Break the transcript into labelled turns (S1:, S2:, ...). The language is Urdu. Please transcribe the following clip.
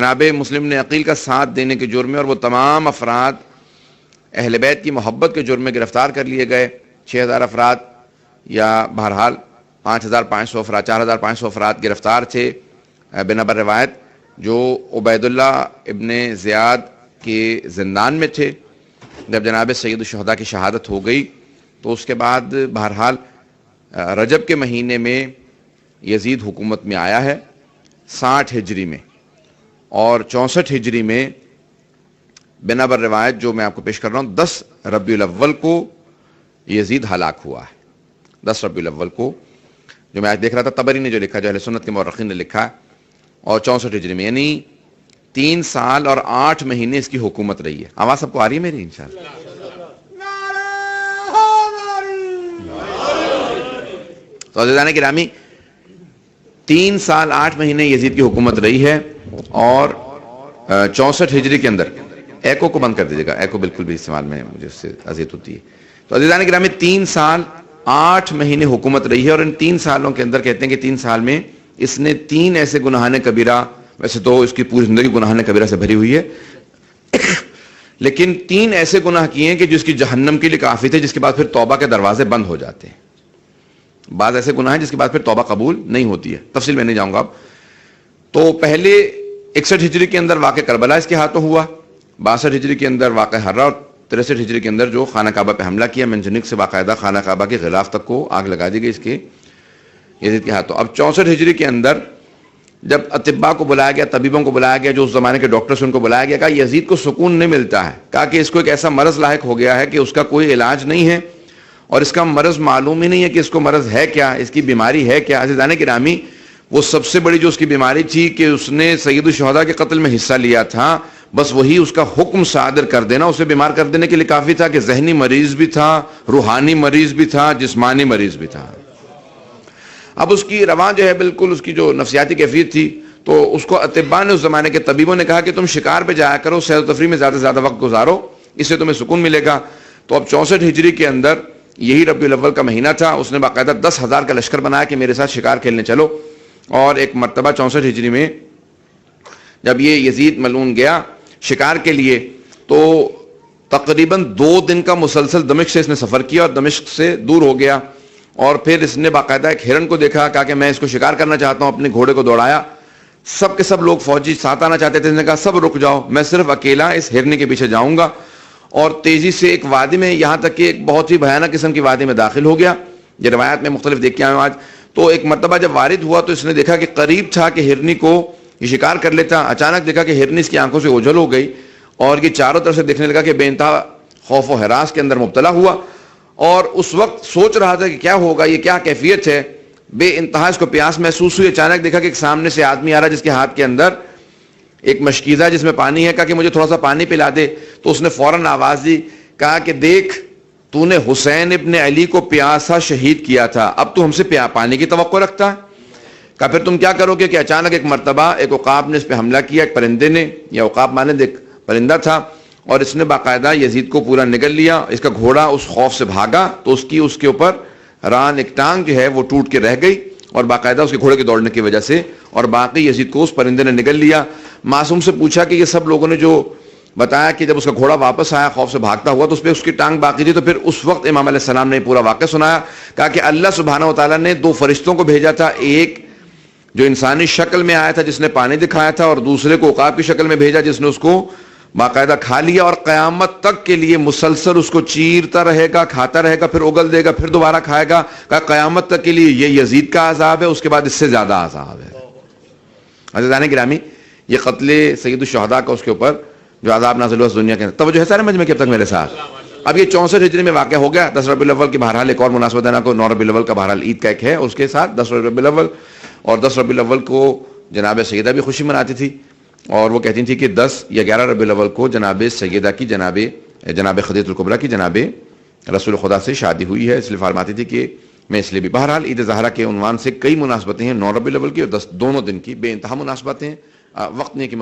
S1: جناب مسلم نے عقیل کا ساتھ دینے کے جرم میں اور وہ تمام افراد اہل بیت کی محبت کے جرم میں گرفتار کر لیے گئے. 6000 افراد یا بہرحال 5500 افراد 4500 افراد گرفتار تھے بنابر روایت، جو عبید اللہ ابن زیاد کے زندان میں تھے. جب جناب سید الشہداء کی شہادت ہو گئی تو اس کے بعد بہرحال رجب کے مہینے میں یزید حکومت میں آیا ہے 60 ہجری میں، اور 64 ہجری میں بنابر روایت جو میں آپ کو پیش کر رہا ہوں 10 ربیع الاول کو یزید ہلاک ہوا ہے. 10 ربیع الاول کو، جو میں آج دیکھ رہا تھا طبری نے جو لکھا، جو اہل سنت کے مورخین نے لکھا، اور 64 ہجری میں، یعنی 3 سال اور 8 مہینے اس کی حکومت رہی ہے. آواز سب کو آ رہی ہے میری انشاءاللہ؟ تو عزیزان گرامی 3 سال 8 مہینے یزید کی حکومت رہی ہے، اور 64 ہجری کے اندر، ایکو کو بند کر دیجیے گا، ایکو بالکل بھی استعمال میں مجھے اس سے اذیت ہوتی ہے. تو عزیزان گرامی 3 سال 8 مہینے حکومت رہی ہے، اور ان 3 سالوں کے اندر کہتے ہیں کہ 3 سال میں اس نے 3 ایسے گناہان کبیرہ، ویسے تو اس کی پوری زندگی گناہان کبیرہ سے بھری ہوئی ہے، لیکن 3 ایسے گناہ کیے ہیں کہ جس کی جہنم کے لیے کافی تھے، جس کے بعد پھر توبہ کے دروازے بند ہو جاتے ہیں. بعض ایسے گناہ ہیں جس کے بعد پھر توبہ قبول نہیں ہوتی ہے، تفصیل میں نہیں جاؤں گا اب. تو پہلے 61 ہجری کے اندر واقع کربلا اس کے ہاتھوں ہوا، 62 ہجری کے اندر واقع ہرہ، اور 63 ہجری کے اندر جو خانہ کعبہ پہ حملہ کیا، منجنیق سے باقاعدہ خانہ کعبہ کے غلاف تک کو آگ لگا دی گئی اس کے یزید کے ہاتھوں. اب 64 ہجری کے اندر جب اطباء کو بلایا گیا، طبیبوں کو بلایا گیا، جو اس زمانے کے ڈاکٹرز ان کو بلایا گیا، کہا یزید کو سکون نہیں ملتا ہے، کہا کہ اس کو ایک ایسا مرض لاحق ہو گیا ہے کہ اس کا کوئی علاج نہیں ہے، اور اس کا مرض معلوم ہی نہیں ہے کہ اس کو مرض ہے کیا، اس کی بیماری ہے کیا. عزیزان گرامی وہ سب سے بڑی جو اس کی بیماری تھی کہ اس نے سید الشہداء کے قتل میں حصہ لیا تھا، بس وہی اس کا حکم صادر کر دینا اسے بیمار کر دینے کے لیے کافی تھا، کہ ذہنی مریض بھی تھا، روحانی مریض بھی تھا، جسمانی مریض بھی تھا. اب اس کی رواں جو ہے بالکل اس کی جو نفسیاتی کیفیت تھی، تو اس کو اطباء نے، اس زمانے کے طبیبوں نے کہا کہ تم شکار پہ جایا کرو، سیر و تفریح میں زیادہ سے زیادہ وقت گزارو، اس سے تمہیں سکون ملے گا. تو اب 64 ہجری کے اندر یہی ربیع الاول کا مہینہ تھا، اس نے باقاعدہ 10,000 کا لشکر بنایا کہ میرے ساتھ شکار کھیلنے چلو. اور ایک مرتبہ 64 ہجری میں جب یہ یزید ملعون گیا شکار کے لیے، تو تقریباً 2 دن کا مسلسل دمشق سے اس نے سفر کیا، اور دمشق سے دور ہو گیا، اور پھر اس نے باقاعدہ ایک ہرن کو دیکھا، کہا کہ میں اس کو شکار کرنا چاہتا ہوں، اپنے گھوڑے کو دوڑایا. سب کے سب لوگ فوجی ساتھ آنا چاہتے تھے، اس نے کہا سب رک جاؤ، میں صرف اکیلا اس ہرنی کے پیچھے جاؤں گا، اور تیزی سے ایک وادی میں، یہاں تک کہ ایک بہت ہی بھیانک قسم کی وادی میں داخل ہو گیا. یہ روایات میں مختلف دیکھ کے آئے ہوں آج. تو ایک مرتبہ جب وارد ہوا تو اس نے دیکھا کہ قریب تھا کہ ہرنی کو یہ شکار کر لیتا، اچانک دیکھا کہ ہرنی اس کی آنکھوں سے اوجھل ہو گئی، اور یہ چاروں طرف سے دیکھنے لگا کہ بے انتہا خوف و ہراس کے اندر مبتلا ہوا. اور اس وقت سوچ رہا تھا کہ کیا ہوگا، یہ کیا کیفیت ہے، بے انتہا اس کو پیاس محسوس ہوئی. اچانک دیکھا کہ ایک سامنے سے آدمی آ رہا جس کے ہاتھ کے اندر ایک مشکیزہ جس میں پانی ہے، کہا کہ مجھے تھوڑا سا پانی پلا دے. تو اس نے فوراً آواز دی، کہا کہ دیکھ تو نے حسین ابن علی کو پیاسا شہید کیا تھا، اب تو ہم سے پانی کی توقع رکھتا ہے. کہا پھر تم کیا کرو گے؟ کہ اچانک ایک مرتبہ ایک عقاب نے اس پہ حملہ کیا، ایک پرندے نے، یا عقاب مانند ایک پرندہ تھا، اور اس نے باقاعدہ یزید کو پورا نگل لیا. اس کا گھوڑا اس خوف سے بھاگا تو اس کے اوپر ران، ایک ٹانگ جو ہے وہ ٹوٹ کے رہ گئی، اور باقاعدہ اس کے گھوڑے کے دوڑنے کی وجہ سے، اور باقی یزید کو اس پرندے نے نگل لیا. معصوم سے پوچھا کہ یہ سب لوگوں نے جو بتایا کہ جب اس کا گھوڑا واپس آیا خوف سے بھاگتا ہوا تو اس پہ اس کی ٹانگ باقی تھی، تو پھر اس وقت امام علیہ السلام نے پورا واقعہ سنایا. کہا کہ اللہ سبحانہ و تعالیٰ نے 2 فرشتوں کو بھیجا تھا، ایک جو انسانی شکل میں آیا تھا جس نے پانی دکھایا تھا، اور دوسرے کو عقاب کی شکل میں بھیجا جس نے اس کو باقاعدہ کھا لیا، اور قیامت تک کے لیے مسلسل اس کو چیرتا رہے گا، کھاتا رہے گا، پھر اگل دے گا، پھر دوبارہ کھائے گا. کہا قیامت تک کے لیے یہ یزید کا عذاب ہے، اس کے بعد اس سے زیادہ عذاب ہے. عزیزان گرامی یہ قتل سید الشہداء کا اس کے اوپر جو عذاب نازل ہوا اس دنیا کے اندر. توجہ ہے سارے مجمع کے اب تک میرے ساتھ؟ اب یہ 64 ہجری میں واقع ہو گیا. 10 ربیع الاول کی بہرحال ایک اور مناسبت ہے نا کو 9 ربیع الاول کا بہرحال عید کا ایک ہے، اس کے ساتھ 10 ربیع الاول، اور 10 ربیع الاول کو جناب سیدہ بھی خوشی مناتی تھی، اور وہ کہتی تھی کہ 10 یا 11 ربیع الاول کو جناب سیدہ کی جناب خدیجہ الکبریٰ کی جناب رسول خدا سے شادی ہوئی ہے، اس لیے فرماتی تھی کہ میں اس لیے بھی. بہرحال عید زہرہ کے عنوان سے کئی مناسبتیں ہیں، 9 ربیع الاول کی اور 10 دونوں دن کی بے انتہا مناسبتیں ہیں. وقت نہیں کہ